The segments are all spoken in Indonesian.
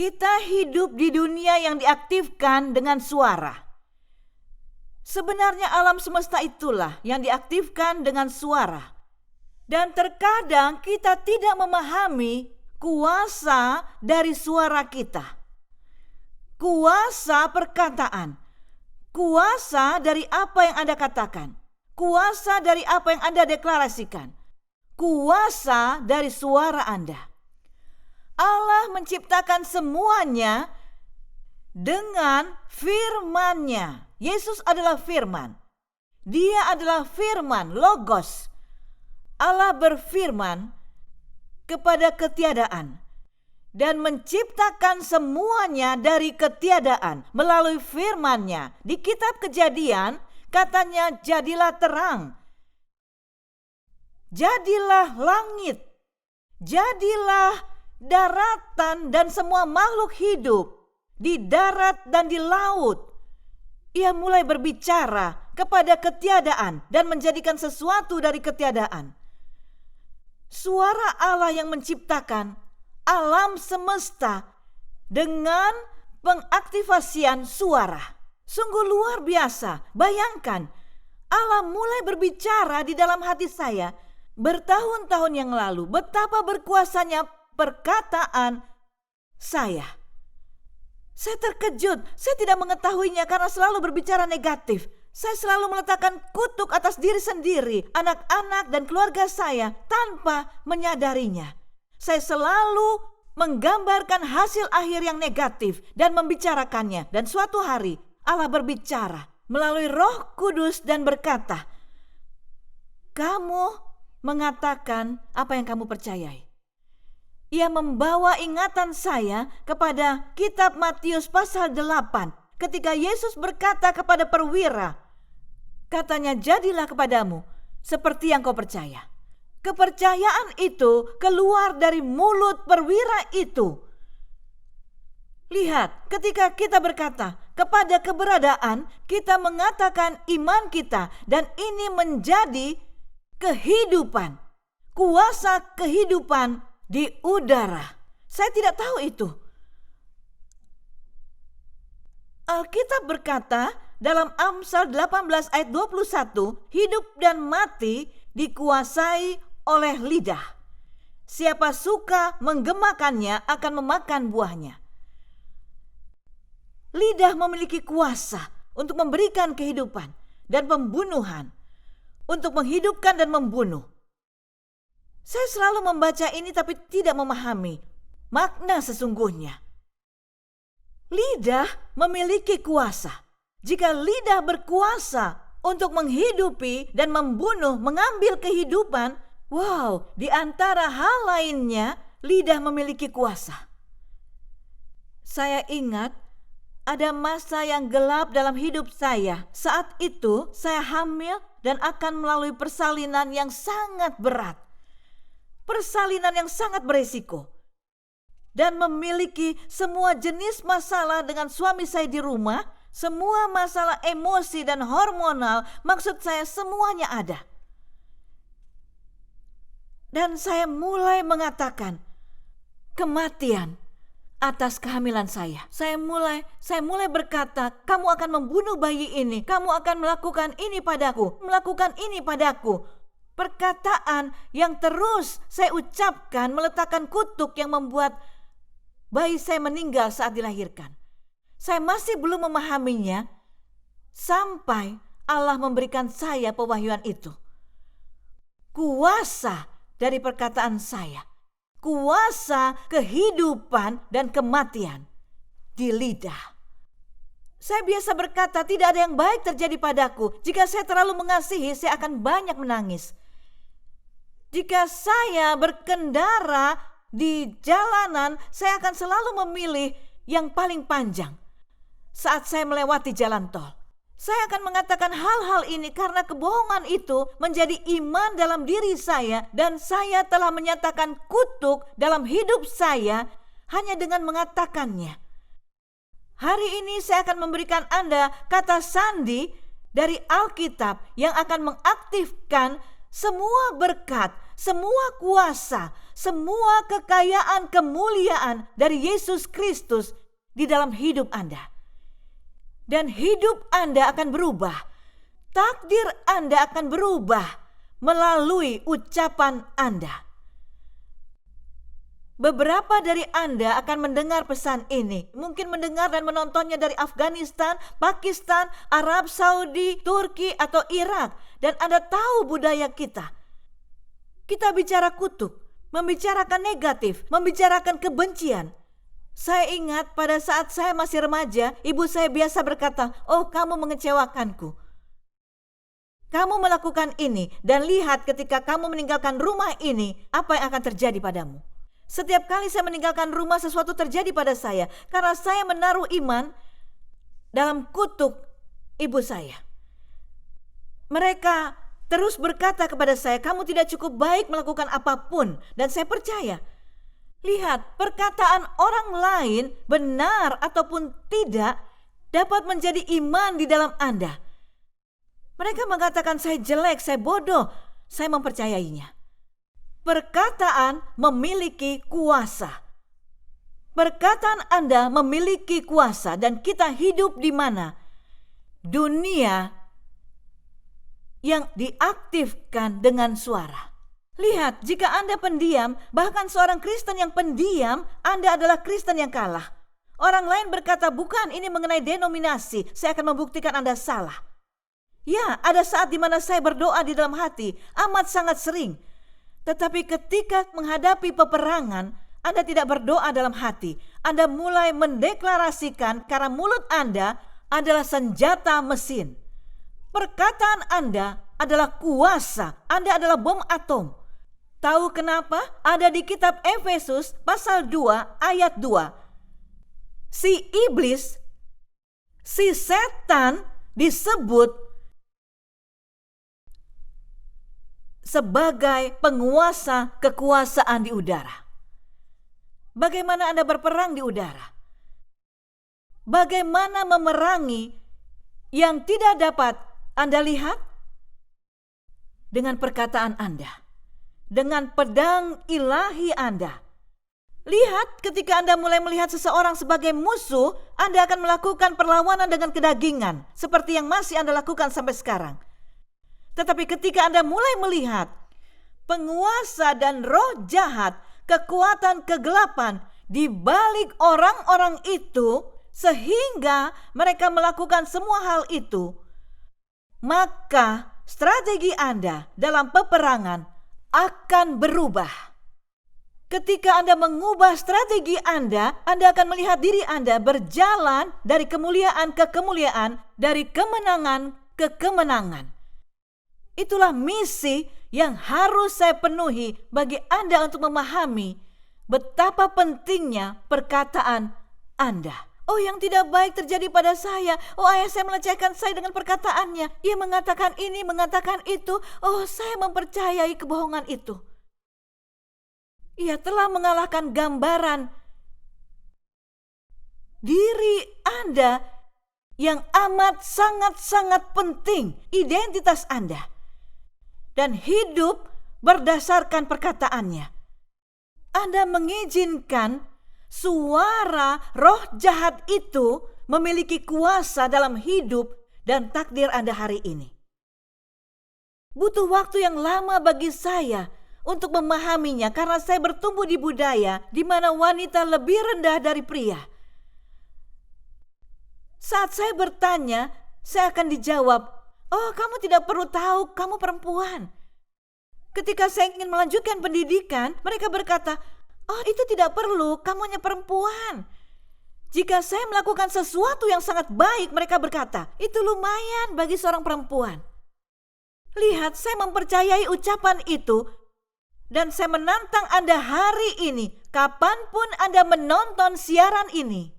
Kita hidup di dunia yang diaktifkan dengan suara. Sebenarnya alam semesta itulah yang diaktifkan dengan suara. Dan terkadang kita tidak memahami kuasa dari suara kita. Kuasa perkataan. Kuasa dari apa yang Anda katakan. Kuasa dari apa yang Anda deklarasikan. Kuasa dari suara Anda. Allah menciptakan semuanya dengan firman-Nya. Yesus adalah firman. Dia adalah firman, logos. Allah berfirman kepada ketiadaan dan menciptakan semuanya dari ketiadaan melalui firman-Nya. Di kitab Kejadian katanya, jadilah terang, jadilah langit, jadilah daratan dan semua makhluk hidup di darat dan di laut. Ia mulai berbicara kepada ketiadaan dan menjadikan sesuatu dari ketiadaan. Suara Allah yang menciptakan alam semesta dengan pengaktifasian suara. Sungguh luar biasa. Bayangkan, Allah mulai berbicara di dalam hati saya bertahun-tahun yang lalu. Betapa berkuasanya perkataan saya. Saya terkejut, saya tidak mengetahuinya karena selalu berbicara negatif. Saya selalu meletakkan kutuk atas diri sendiri, anak-anak dan keluarga saya tanpa menyadarinya. Saya selalu menggambarkan hasil akhir yang negatif dan membicarakannya. Dan suatu hari Allah berbicara melalui Roh Kudus dan berkata, kamu mengatakan apa yang kamu percayai. Ia membawa ingatan saya kepada kitab Matius pasal 8. Ketika Yesus berkata kepada perwira, katanya, jadilah kepadamu seperti yang kau percaya. Kepercayaan itu keluar dari mulut perwira itu. Lihat, ketika kita berkata kepada keberadaan, kita mengatakan iman kita dan ini menjadi kehidupan. Kuasa kehidupan di udara. Saya tidak tahu itu. Alkitab berkata dalam Amsal 18 ayat 21, hidup dan mati dikuasai oleh lidah. Siapa suka menggemakannya akan memakan buahnya. Lidah memiliki kuasa untuk memberikan kehidupan dan pembunuhan, untuk menghidupkan dan membunuh. Saya selalu membaca ini tapi tidak memahami makna sesungguhnya. Lidah memiliki kuasa. Jika lidah berkuasa untuk menghidupi dan membunuh, mengambil kehidupan, wow, di antara hal lainnya, lidah memiliki kuasa. Saya ingat ada masa yang gelap dalam hidup saya. Saat itu saya hamil dan akan melalui persalinan yang sangat berat. Persalinan yang sangat beresiko. Dan memiliki semua jenis masalah dengan suami saya di rumah. Semua masalah emosi dan hormonal, maksud saya semuanya ada. Dan saya mulai mengatakan kematian atas kehamilan saya. Saya mulai berkata, kamu akan membunuh bayi ini, kamu akan melakukan ini padaku, melakukan ini padaku. Perkataan yang terus saya ucapkan meletakkan kutuk yang membuat bayi saya meninggal saat dilahirkan. Saya masih belum memahaminya sampai Allah memberikan saya pewahyuan itu. Kuasa dari perkataan saya, kuasa kehidupan dan kematian di lidah. Saya biasa berkata, tidak ada yang baik terjadi padaku. Jika saya terlalu mengasihi, saya akan banyak menangis. Jika saya berkendara di jalanan, saya akan selalu memilih yang paling panjang. Saat saya melewati jalan tol, saya akan mengatakan hal-hal ini karena kebohongan itu menjadi iman dalam diri saya dan saya telah menyatakan kutuk dalam hidup saya hanya dengan mengatakannya. Hari ini saya akan memberikan Anda kata sandi dari Alkitab yang akan mengaktifkan semua berkat, semua kuasa, semua kekayaan kemuliaan dari Yesus Kristus di dalam hidup Anda. Dan hidup Anda akan berubah. Takdir Anda akan berubah melalui ucapan Anda. Beberapa dari Anda akan mendengar pesan ini. Mungkin mendengar dan menontonnya dari Afghanistan, Pakistan, Arab Saudi, Turki, atau Irak. Dan Anda tahu budaya kita. Kita bicara kutuk, membicarakan negatif, membicarakan kebencian. Saya ingat pada saat saya masih remaja, ibu saya biasa berkata, "Oh, kamu mengecewakanku. Kamu melakukan ini, dan lihat ketika kamu meninggalkan rumah ini, apa yang akan terjadi padamu." Setiap kali saya meninggalkan rumah, sesuatu terjadi pada saya karena saya menaruh iman dalam kutuk ibu saya. Mereka terus berkata kepada saya, "Kamu tidak cukup baik melakukan apapun." Dan saya percaya. Lihat, perkataan orang lain benar ataupun tidak dapat menjadi iman di dalam Anda. Mereka mengatakan saya jelek, saya bodoh. Saya mempercayainya. Perkataan memiliki kuasa. Perkataan Anda memiliki kuasa, dan kita hidup di mana? Dunia yang diaktifkan dengan suara. Lihat, jika Anda pendiam, bahkan seorang Kristen yang pendiam, Anda adalah Kristen yang kalah. Orang lain berkata, "Bukan, ini mengenai denominasi. Saya akan membuktikan Anda salah." Ya, ada saat di mana saya berdoa di dalam hati, amat sangat sering. Tetapi ketika menghadapi peperangan, Anda tidak berdoa dalam hati. Anda mulai mendeklarasikan karena mulut Anda adalah senjata mesin. Perkataan Anda adalah kuasa. Anda adalah bom atom. Tahu kenapa? Ada di kitab Efesus pasal 2 ayat 2. Si iblis, si setan disebut sebagai penguasa kekuasaan di udara. Bagaimana Anda berperang di udara? Bagaimana memerangi yang tidak dapat Anda lihat? Dengan perkataan Anda, dengan pedang ilahi Anda. Lihat, ketika Anda mulai melihat seseorang sebagai musuh, Anda akan melakukan perlawanan dengan kedagingan, seperti yang masih Anda lakukan sampai sekarang. Tetapi ketika Anda mulai melihat penguasa dan roh jahat, kekuatan kegelapan di balik orang-orang itu, sehingga mereka melakukan semua hal itu, maka strategi Anda dalam peperangan akan berubah. Ketika Anda mengubah strategi Anda akan melihat diri Anda berjalan dari kemuliaan ke kemuliaan, dari kemenangan ke kemenangan. Itulah misi yang harus saya penuhi bagi Anda untuk memahami betapa pentingnya perkataan Anda. "Oh, yang tidak baik terjadi pada saya. Oh, ayah saya melecehkan saya dengan perkataannya. Ia mengatakan ini, mengatakan itu. Oh, saya mempercayai kebohongan itu." Ia telah mengalahkan gambaran diri Anda yang amat sangat-sangat penting, identitas Anda. Dan hidup berdasarkan perkataannya. Anda mengizinkan suara roh jahat itu memiliki kuasa dalam hidup dan takdir Anda hari ini. Butuh waktu yang lama bagi saya untuk memahaminya karena saya bertumbuh di budaya di mana wanita lebih rendah dari pria. Saat saya bertanya, saya akan dijawab, "Oh, kamu tidak perlu tahu, kamu perempuan." Ketika saya ingin melanjutkan pendidikan, mereka berkata, "Oh, itu tidak perlu, kamu hanya perempuan." Jika saya melakukan sesuatu yang sangat baik, mereka berkata, "Itu lumayan bagi seorang perempuan." Lihat, saya mempercayai ucapan itu, dan saya menantang Anda hari ini, kapanpun Anda menonton siaran ini,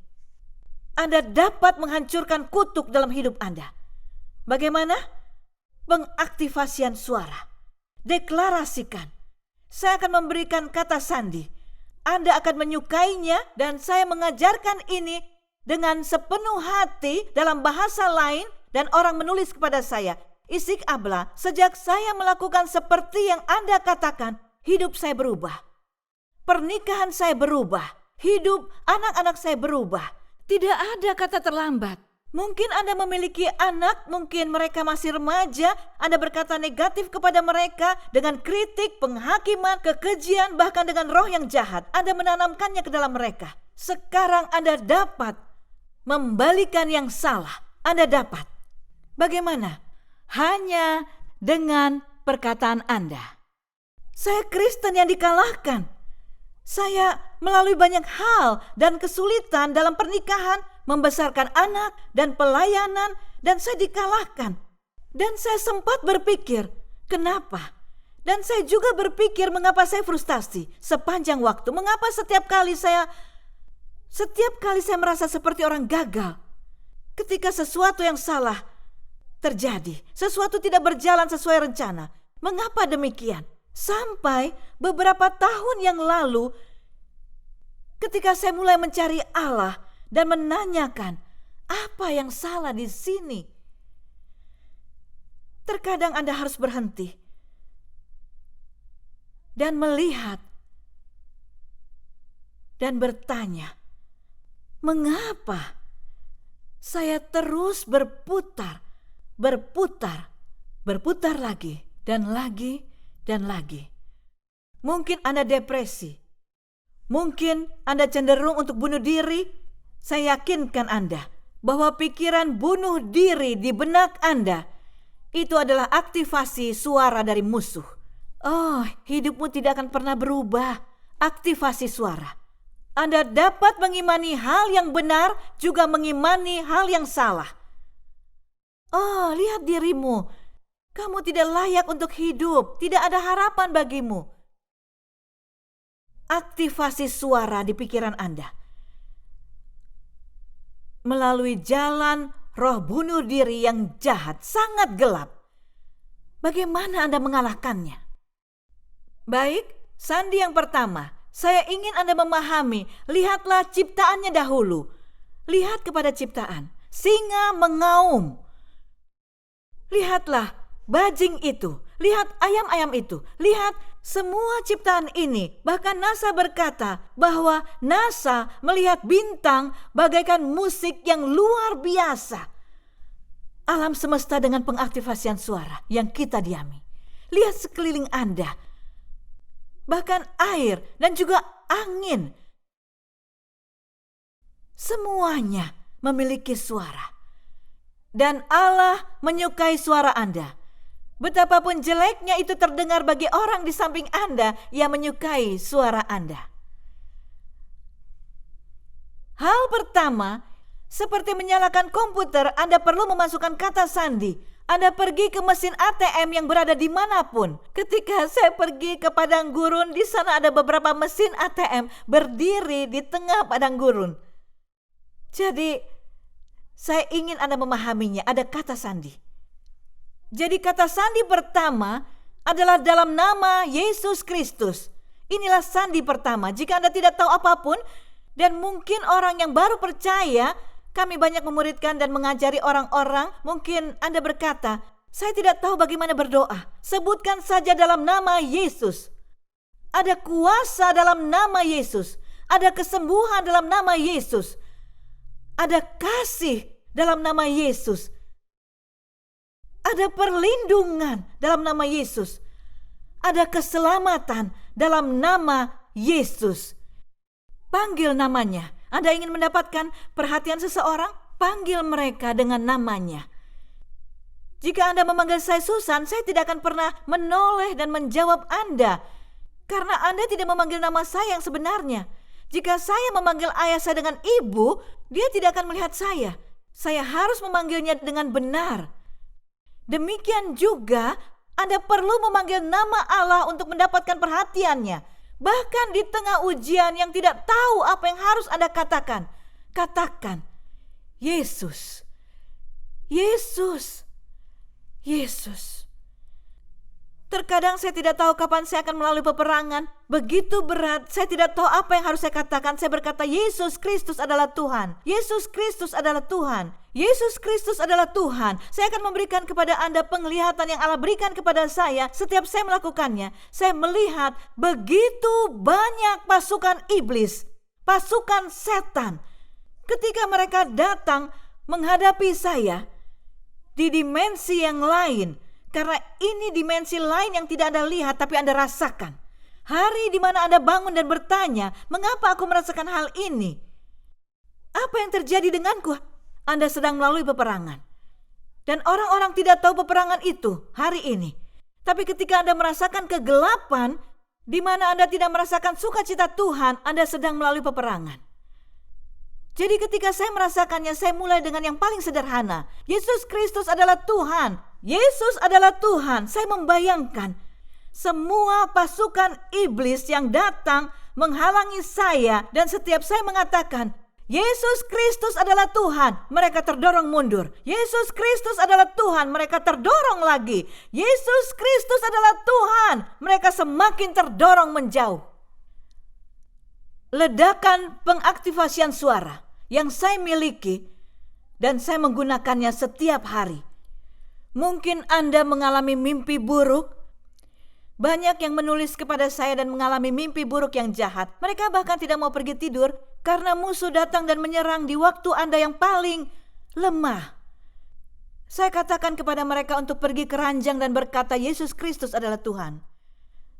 Anda dapat menghancurkan kutuk dalam hidup Anda. Bagaimana? Pengaktifasian suara. Deklarasikan. Saya akan memberikan kata sandi. Anda akan menyukainya, dan saya mengajarkan ini dengan sepenuh hati dalam bahasa lain, dan orang menulis kepada saya, "Isik Abla, sejak saya melakukan seperti yang Anda katakan, hidup saya berubah. Pernikahan saya berubah. Hidup anak-anak saya berubah. Tidak ada kata terlambat. Mungkin Anda memiliki anak, mungkin mereka masih remaja, Anda berkata negatif kepada mereka dengan kritik, penghakiman, kekejian, bahkan dengan roh yang jahat. Anda menanamkannya ke dalam mereka. Sekarang Anda dapat membalikan yang salah. Anda dapat. Bagaimana? Hanya dengan perkataan Anda. Saya Kristen yang dikalahkan. Saya melalui banyak hal dan kesulitan dalam pernikahan, membesarkan anak dan pelayanan, dan saya dikalahkan. Dan saya sempat berpikir, kenapa? Dan saya juga berpikir mengapa saya frustasi sepanjang waktu. Mengapa setiap kali saya merasa seperti orang gagal. Ketika sesuatu yang salah terjadi, sesuatu tidak berjalan sesuai rencana. Mengapa demikian? Sampai beberapa tahun yang lalu, ketika saya mulai mencari Allah dan menanyakan, apa yang salah di sini? Terkadang Anda harus berhenti dan melihat dan bertanya, mengapa saya terus berputar lagi dan lagi dan lagi. Mungkin Anda depresi. Mungkin Anda cenderung untuk bunuh diri. Saya yakinkan Anda bahwa pikiran bunuh diri di benak Anda itu adalah aktivasi suara dari musuh. Oh, hidupmu tidak akan pernah berubah. Aktivasi suara. Anda dapat mengimani hal yang benar, juga mengimani hal yang salah. Oh, lihat dirimu. Kamu tidak layak untuk hidup. Tidak ada harapan bagimu. Aktivasi suara di pikiran Anda. Melalui jalan roh bunuh diri yang jahat, sangat gelap. Bagaimana Anda mengalahkannya? Baik, sandi yang pertama. Saya ingin Anda memahami. Lihatlah ciptaannya dahulu. Lihat kepada ciptaan. Singa mengaum. Lihatlah bajing itu, lihat ayam-ayam itu, lihat semua ciptaan ini. Bahkan NASA berkata bahwa NASA melihat bintang bagaikan musik yang luar biasa. Alam semesta dengan pengaktifasian suara yang kita diami. Lihat sekeliling Anda. Bahkan air dan juga angin. Semuanya memiliki suara. Dan Allah menyukai suara Anda. Betapapun jeleknya itu terdengar bagi orang di samping Anda, Ia menyukai suara Anda. Hal pertama, seperti menyalakan komputer, Anda perlu memasukkan kata sandi. Anda pergi ke mesin ATM yang berada dimanapun. Ketika saya pergi ke padang gurun, di sana ada beberapa mesin ATM berdiri di tengah padang gurun. Jadi, saya ingin Anda memahaminya, ada kata sandi. Jadi kata sandi pertama adalah dalam nama Yesus Kristus. Inilah sandi pertama. Jika Anda tidak tahu apapun, dan mungkin orang yang baru percaya, kami banyak memuridkan dan mengajari orang-orang, mungkin Anda berkata, saya tidak tahu bagaimana berdoa. Sebutkan saja dalam nama Yesus. Ada kuasa dalam nama Yesus. Ada kesembuhan dalam nama Yesus. Ada kasih dalam nama Yesus. Ada perlindungan dalam nama Yesus. Ada keselamatan dalam nama Yesus. Panggil namanya. Anda ingin mendapatkan perhatian seseorang? Panggil mereka dengan namanya. Jika Anda memanggil saya Susan, saya tidak akan pernah menoleh dan menjawab Anda. Karena Anda tidak memanggil nama saya yang sebenarnya. Jika saya memanggil ayah saya dengan ibu, dia tidak akan melihat saya. Saya harus memanggilnya dengan benar. Demikian juga Anda perlu memanggil nama Allah untuk mendapatkan perhatiannya. Bahkan di tengah ujian yang tidak tahu apa yang harus Anda katakan. Katakan, Yesus, Yesus, Yesus. Terkadang saya tidak tahu kapan saya akan melalui peperangan. Begitu berat, saya tidak tahu apa yang harus saya katakan. Saya berkata, Yesus Kristus adalah Tuhan. Yesus Kristus adalah Tuhan. Yesus Kristus adalah Tuhan. Saya akan memberikan kepada Anda penglihatan yang Allah berikan kepada saya setiap saya melakukannya. Saya melihat begitu banyak pasukan iblis, pasukan setan. Ketika mereka datang menghadapi saya di dimensi yang lain, karena ini dimensi lain yang tidak Anda lihat tapi Anda rasakan. Hari di mana Anda bangun dan bertanya, mengapa aku merasakan hal ini? Apa yang terjadi denganku? Anda sedang melalui peperangan. Dan orang-orang tidak tahu peperangan itu hari ini. Tapi ketika Anda merasakan kegelapan, di mana Anda tidak merasakan sukacita Tuhan, Anda sedang melalui peperangan. Jadi ketika saya merasakannya, saya mulai dengan yang paling sederhana. Yesus Kristus adalah Tuhan. Yesus adalah Tuhan. Saya membayangkan semua pasukan iblis yang datang menghalangi saya. Dan setiap saya mengatakan, Yesus Kristus adalah Tuhan, mereka terdorong mundur. Yesus Kristus adalah Tuhan, mereka terdorong lagi. Yesus Kristus adalah Tuhan, mereka semakin terdorong menjauh. Ledakan pengaktifasian suara yang saya miliki dan saya menggunakannya setiap hari. Mungkin Anda mengalami mimpi buruk. Banyak yang menulis kepada saya dan mengalami mimpi buruk yang jahat. Mereka bahkan tidak mau pergi tidur karena musuh datang dan menyerang di waktu Anda yang paling lemah. Saya katakan kepada mereka untuk pergi ke ranjang dan berkata Yesus Kristus adalah Tuhan.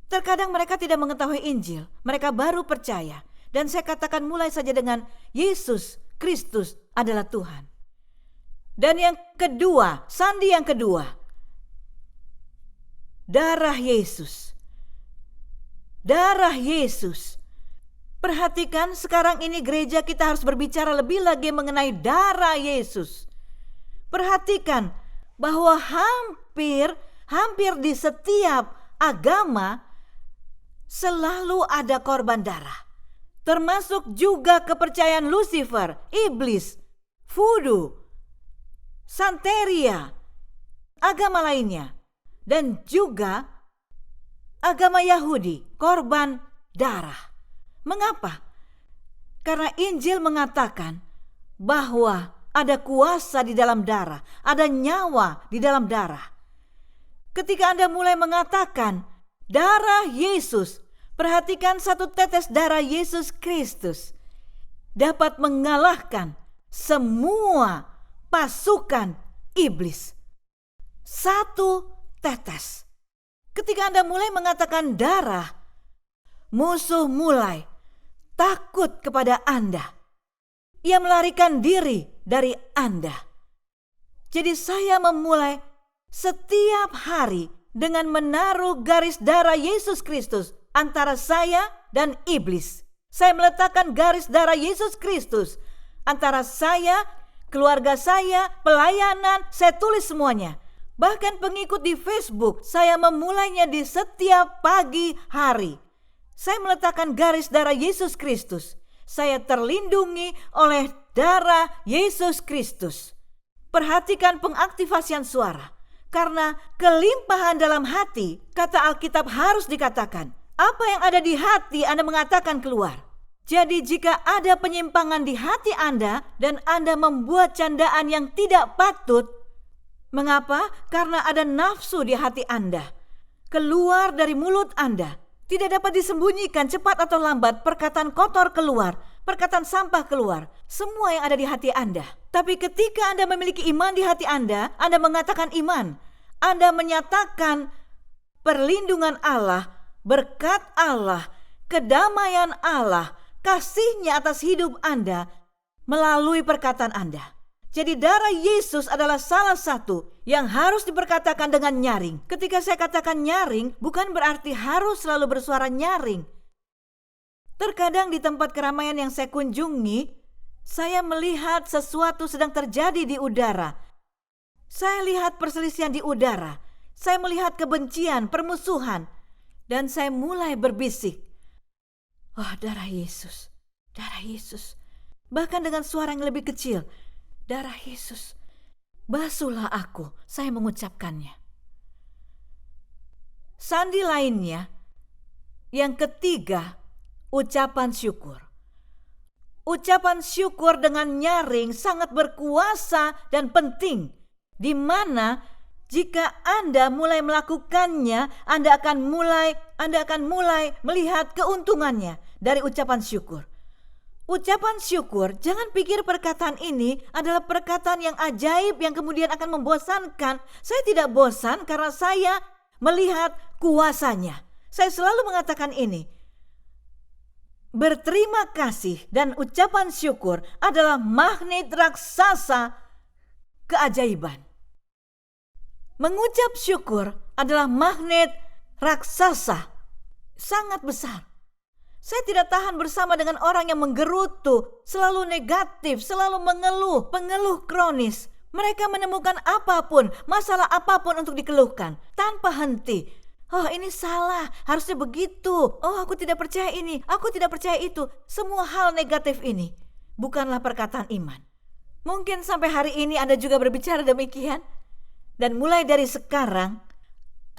Terkadang mereka tidak mengetahui Injil, mereka baru percaya. Dan saya katakan mulai saja dengan Yesus Kristus adalah Tuhan. Dan yang kedua, sandi yang kedua, darah Yesus. Darah Yesus. Perhatikan sekarang ini gereja kita harus berbicara lebih lagi mengenai darah Yesus. Perhatikan bahwa hampir di setiap agama selalu ada korban darah. Termasuk juga kepercayaan Lucifer, iblis, voodoo, santeria, agama lainnya. Dan juga agama Yahudi, korban darah. Mengapa? Karena Injil mengatakan bahwa ada kuasa di dalam darah, ada nyawa di dalam darah. Ketika Anda mulai mengatakan darah Yesus, perhatikan satu tetes darah Yesus Kristus dapat mengalahkan semua pasukan iblis. Satu tetes. Ketika Anda mulai mengatakan darah, musuh mulai takut kepada Anda. Ia melarikan diri dari Anda. Jadi saya memulai setiap hari dengan menaruh garis darah Yesus Kristus antara saya dan iblis. Saya meletakkan garis darah Yesus Kristus antara saya, keluarga saya, pelayanan, saya tulis semuanya. Bahkan pengikut di Facebook, saya memulainya di setiap pagi hari. Saya meletakkan garis darah Yesus Kristus. Saya terlindungi oleh darah Yesus Kristus. Perhatikan pengaktifasian suara. Karena kelimpahan dalam hati, kata Alkitab harus dikatakan. Apa yang ada di hati Anda mengatakan keluar. Jadi jika ada penyimpangan di hati Anda dan Anda membuat candaan yang tidak patut, mengapa? Karena ada nafsu di hati Anda. Keluar dari mulut Anda. Tidak dapat disembunyikan, cepat atau lambat perkataan kotor keluar, perkataan sampah keluar. Semua yang ada di hati Anda. Tapi ketika Anda memiliki iman di hati Anda mengatakan iman. Anda menyatakan perlindungan Allah, berkat Allah, kedamaian Allah, kasih-Nya atas hidup Anda melalui perkataan Anda. Jadi darah Yesus adalah salah satu yang harus diperkatakan dengan nyaring. Ketika saya katakan nyaring, bukan berarti harus selalu bersuara nyaring. Terkadang di tempat keramaian yang saya kunjungi, saya melihat sesuatu sedang terjadi di udara. Saya lihat perselisihan di udara. Saya melihat kebencian, permusuhan. Dan saya mulai berbisik. Oh, darah Yesus, darah Yesus. Bahkan dengan suara yang lebih kecil. Darah Yesus, basuhlah aku, saya mengucapkannya. Sandi lainnya, yang ketiga, ucapan syukur. Ucapan syukur dengan nyaring sangat berkuasa dan penting, di mana jika Anda mulai melakukannya, Anda akan mulai melihat keuntungannya dari ucapan syukur. Ucapan syukur, jangan pikir perkataan ini adalah perkataan yang ajaib yang kemudian akan membosankan. Saya tidak bosan karena saya melihat kuasanya. Saya selalu mengatakan ini. Berterima kasih dan ucapan syukur adalah magnet raksasa keajaiban. Mengucap syukur adalah magnet raksasa sangat besar. Saya tidak tahan bersama dengan orang yang menggerutu, selalu negatif, selalu mengeluh, pengeluh kronis. Mereka menemukan apapun, masalah apapun untuk dikeluhkan tanpa henti. Oh, ini salah, harusnya begitu. Oh, aku tidak percaya ini, aku tidak percaya itu. Semua hal negatif ini bukanlah perkataan iman. Mungkin sampai hari ini Anda juga berbicara demikian. Dan mulai dari sekarang,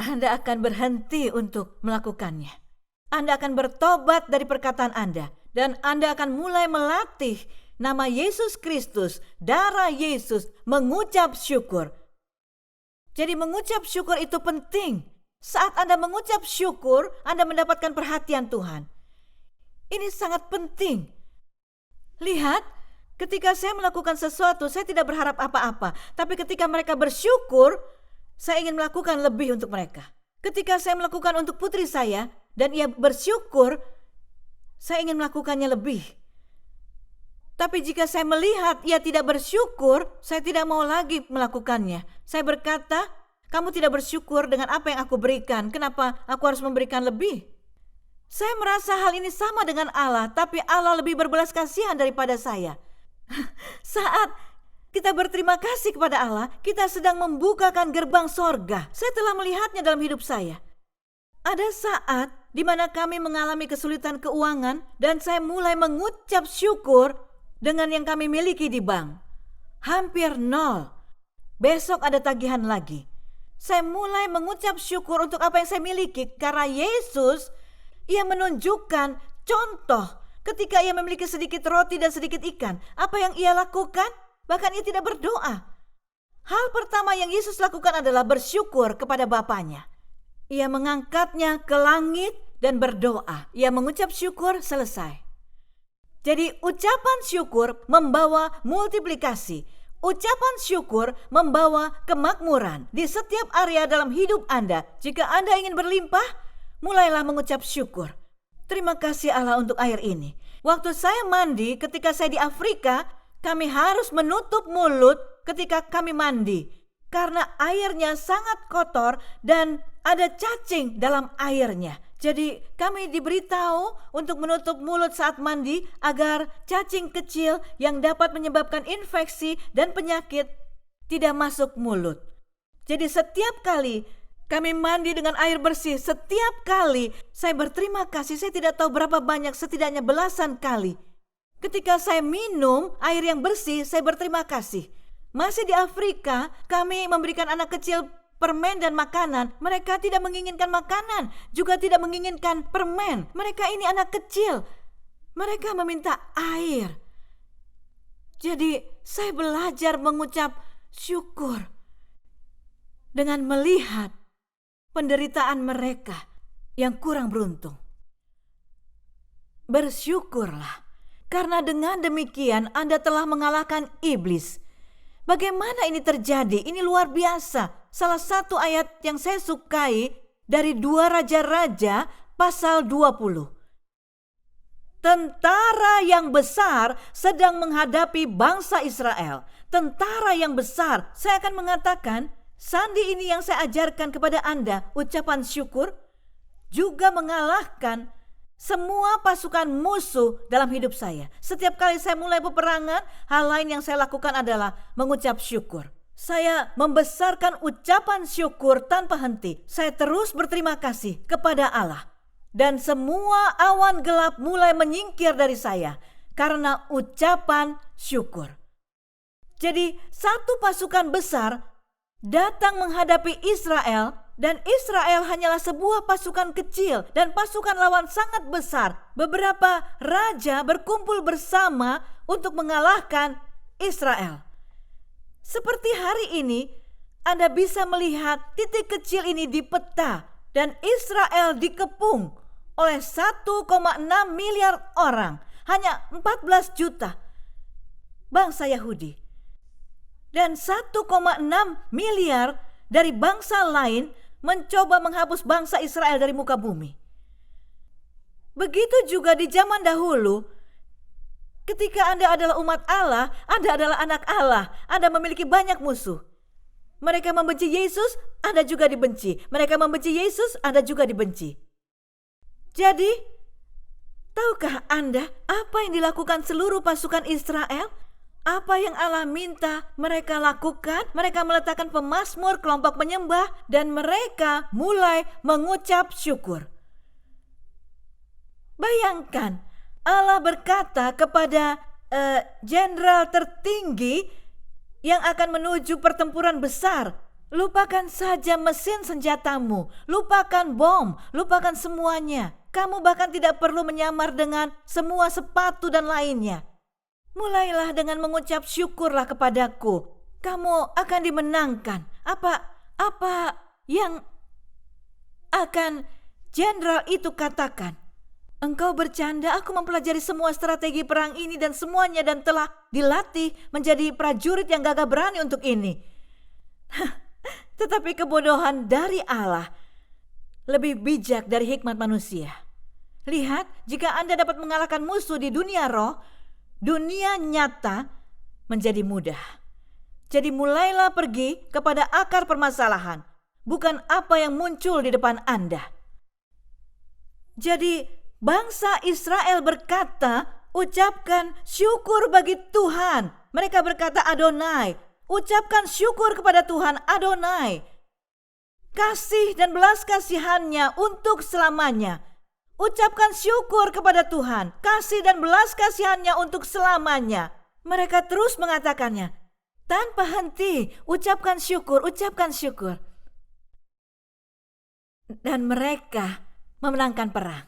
Anda akan berhenti untuk melakukannya. Anda akan bertobat dari perkataan Anda. Dan Anda akan mulai melatih nama Yesus Kristus, darah Yesus, mengucap syukur. Jadi mengucap syukur itu penting. Saat Anda mengucap syukur, Anda mendapatkan perhatian Tuhan. Ini sangat penting. Lihat, ketika saya melakukan sesuatu, saya tidak berharap apa-apa. Tapi ketika mereka bersyukur, saya ingin melakukan lebih untuk mereka. Ketika saya melakukan untuk putri saya, dan ia bersyukur, saya ingin melakukannya lebih. Tapi jika saya melihat ia tidak bersyukur, saya tidak mau lagi melakukannya. Saya berkata, kamu tidak bersyukur dengan apa yang aku berikan. Kenapa aku harus memberikan lebih? Saya merasa hal ini sama dengan Allah, tapi Allah lebih berbelas kasihan daripada saya. Saat kita berterima kasih kepada Allah, kita sedang membukakan gerbang sorga. Saya telah melihatnya dalam hidup saya. Ada saat di mana kami mengalami kesulitan keuangan dan saya mulai mengucap syukur dengan yang kami miliki di bank. Hampir nol. Besok ada tagihan lagi. Saya mulai mengucap syukur untuk apa yang saya miliki karena Yesus, ia menunjukkan contoh ketika ia memiliki sedikit roti dan sedikit ikan. Apa yang ia lakukan? Bahkan ia tidak berdoa. Hal pertama yang Yesus lakukan adalah bersyukur kepada Bapanya. Ia mengangkatnya ke langit dan berdoa. Ia mengucap syukur, selesai. Jadi ucapan syukur membawa multiplikasi. Ucapan syukur membawa kemakmuran di setiap area dalam hidup Anda. Jika Anda ingin berlimpah, mulailah mengucap syukur. Terima kasih Allah untuk air ini. Waktu saya mandi ketika saya di Afrika, kami harus menutup mulut ketika kami mandi. Karena airnya sangat kotor dan ada cacing dalam airnya. Jadi kami diberitahu untuk menutup mulut saat mandi agar cacing kecil yang dapat menyebabkan infeksi dan penyakit tidak masuk mulut. Jadi setiap kali kami mandi dengan air bersih, setiap kali saya berterima kasih. Saya tidak tahu berapa banyak, setidaknya belasan kali. Ketika saya minum air yang bersih, saya berterima kasih. Masih di Afrika, kami memberikan anak kecil permen dan makanan. Mereka tidak menginginkan makanan, juga tidak menginginkan permen. Mereka ini anak kecil. Mereka meminta air. Jadi saya belajar mengucap syukur dengan melihat penderitaan mereka yang kurang beruntung. Bersyukurlah, karena dengan demikian Anda telah mengalahkan iblis. Bagaimana ini terjadi? Ini luar biasa. Salah satu ayat yang saya sukai dari 2 Raja-Raja pasal 20. Tentara yang besar sedang menghadapi bangsa Israel. Tentara yang besar. Saya akan mengatakan, sandi ini yang saya ajarkan kepada Anda, ucapan syukur, juga mengalahkan semua pasukan musuh dalam hidup saya. Setiap kali saya mulai peperangan, hal lain yang saya lakukan adalah mengucap syukur. Saya membesarkan ucapan syukur tanpa henti. Saya terus berterima kasih kepada Allah. Dan semua awan gelap mulai menyingkir dari saya karena ucapan syukur. Jadi satu pasukan besar datang menghadapi Israel Dan Israel hanyalah sebuah pasukan kecil dan pasukan lawan sangat besar. Beberapa raja berkumpul bersama untuk mengalahkan Israel. Seperti hari ini, Anda bisa melihat titik kecil ini di peta dan Israel dikepung oleh 1,6 miliar orang, hanya 14 juta bangsa Yahudi. Dan 1,6 miliar dari bangsa lain mencoba menghapus bangsa Israel dari muka bumi. Begitu juga di zaman dahulu, ketika Anda adalah umat Allah, Anda adalah anak Allah, Anda memiliki banyak musuh. Mereka membenci Yesus, Anda juga dibenci. Mereka membenci Yesus, Anda juga dibenci. Jadi, tahukah Anda apa yang dilakukan seluruh pasukan Israel? Apa yang Allah minta mereka lakukan? Mereka meletakkan pemazmur, kelompok penyembah, dan mereka mulai mengucap syukur. Bayangkan, Allah berkata kepada jenderal tertinggi yang akan menuju pertempuran besar, lupakan saja mesin senjatamu, lupakan bom, lupakan semuanya. Kamu bahkan tidak perlu menyamar dengan semua sepatu dan lainnya. Mulailah dengan mengucap syukurlah kepadaku. Kamu akan dimenangkan. Apa yang akan jenderal itu katakan? Engkau bercanda, aku mempelajari semua strategi perang ini dan semuanya dan telah dilatih menjadi prajurit yang gagah berani untuk ini. Tetapi kebodohan dari Allah lebih bijak dari hikmat manusia. Lihat, jika Anda dapat mengalahkan musuh di dunia roh, dunia nyata menjadi mudah. Jadi mulailah pergi kepada akar permasalahan, bukan apa yang muncul di depan Anda. Jadi bangsa Israel berkata, ucapkan syukur bagi Tuhan. Mereka berkata Adonai, ucapkan syukur kepada Tuhan Adonai. Kasih dan belas kasihannya untuk selamanya. Ucapkan syukur kepada Tuhan, kasih dan belas kasihannya untuk selamanya. Mereka terus mengatakannya, tanpa henti, ucapkan syukur, ucapkan syukur. Dan mereka memenangkan perang.